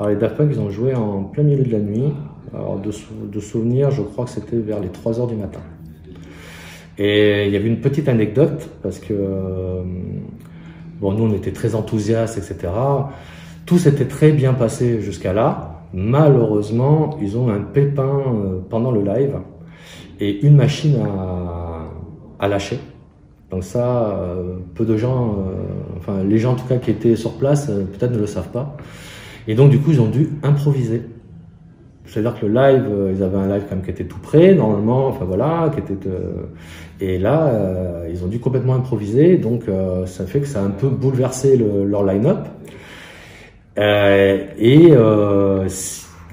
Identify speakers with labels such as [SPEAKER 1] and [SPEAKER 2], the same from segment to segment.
[SPEAKER 1] Alors les Daft Punk, ils ont joué en plein milieu de la nuit. Alors de souvenir, je crois que c'était vers les 3 heures du matin. Et il y avait une petite anecdote, parce que bon, nous on était très enthousiastes, etc. Tout s'était très bien passé jusqu'à là. Malheureusement, ils ont un pépin pendant le live, et une machine a lâché. Donc ça, peu de gens, enfin les gens en tout cas qui étaient sur place, peut-être ne le savent pas. Et donc du coup, ils ont dû improviser. C'est-à-dire que le live, ils avaient un live quand même qui était tout prêt, normalement, enfin voilà, qui était... et là, ils ont dû complètement improviser, donc ça fait que ça a un peu bouleversé leur line-up.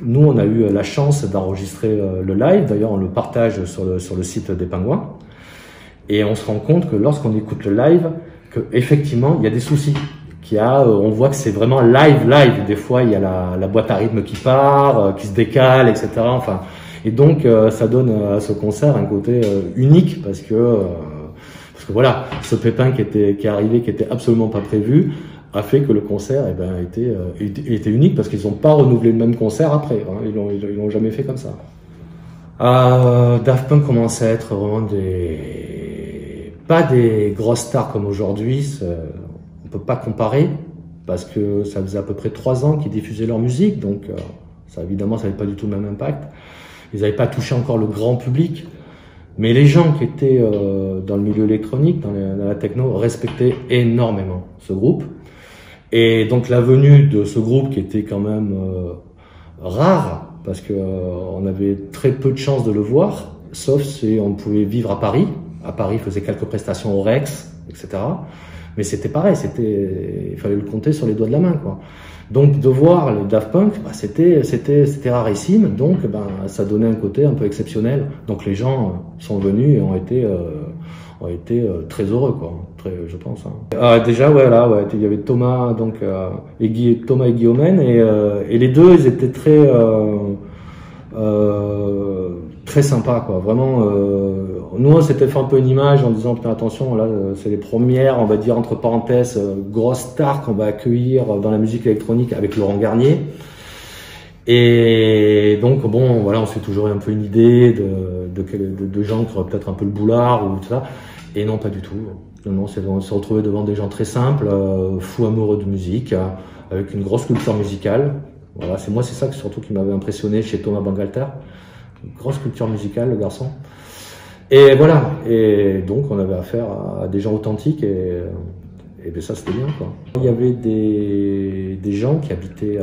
[SPEAKER 1] Nous, on a eu la chance d'enregistrer le live, d'ailleurs on le partage sur le site des Pingouins, et on se rend compte que lorsqu'on écoute le live, que effectivement il y a des soucis. On voit que c'est vraiment live. Des fois, il y a la boîte à rythme qui part, qui se décale, etc. Enfin, et donc, ça donne à ce concert un côté unique parce que voilà, ce pépin qui est arrivé, qui était absolument pas prévu, a fait que le concert, était unique parce qu'ils n'ont pas renouvelé le même concert après. Hein, ils l'ont jamais fait comme ça. Daft Punk commençait à être vraiment pas des grosses stars comme aujourd'hui. On peut pas comparer parce que ça faisait à peu près 3 ans qu'ils diffusaient leur musique, donc ça évidemment ça n'avait pas du tout le même impact. Ils n'avaient pas touché encore le grand public, mais les gens qui étaient dans le milieu électronique, dans la techno, respectaient énormément ce groupe. Et donc la venue de ce groupe qui était quand même rare, parce que on avait très peu de chances de le voir, sauf si on pouvait vivre à Paris. À Paris, ils faisaient quelques prestations au Rex, etc. Mais c'était pareil, il fallait le compter sur les doigts de la main, quoi. Donc de voir le Daft Punk, c'était rarissime, donc ça donnait un côté un peu exceptionnel. Donc les gens sont venus et ont été très heureux, quoi. Je pense. Hein. Déjà, ouais, il y avait Thomas, et Guillaume, et les deux, ils étaient très sympa, quoi. Vraiment, nous on s'était fait un peu une image en disant putain attention, là c'est les premières, on va dire entre parenthèses, grosses stars qu'on va accueillir dans la musique électronique avec Laurent Garnier. Et donc bon, voilà, on se fait toujours un peu une idée de gens qui auraient peut-être un peu le boulard ou tout ça. Et non, pas du tout. Non, on s'est retrouvé devant des gens très simples, fous amoureux de musique, avec une grosse culture musicale. Voilà, c'est ça surtout qui m'avait impressionné chez Thomas Bangalter. Une grosse culture musicale, le garçon. Et voilà, et donc on avait affaire à des gens authentiques et ça c'était bien, quoi. Il y avait des gens qui habitaient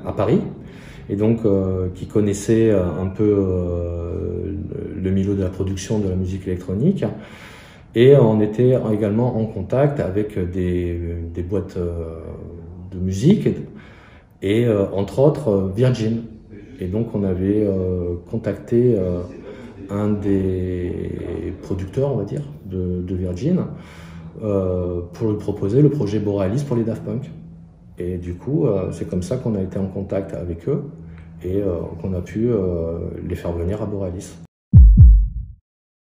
[SPEAKER 1] à Paris et donc qui connaissaient un peu le milieu de la production de la musique électronique, et on était également en contact avec des boîtes de musique et entre autres Virgin. Et donc on avait contacté un des producteurs, on va dire, de Virgin, pour lui proposer le projet Borealis pour les Daft Punk. Et du coup, c'est comme ça qu'on a été en contact avec eux et qu'on a pu les faire venir à Borealis.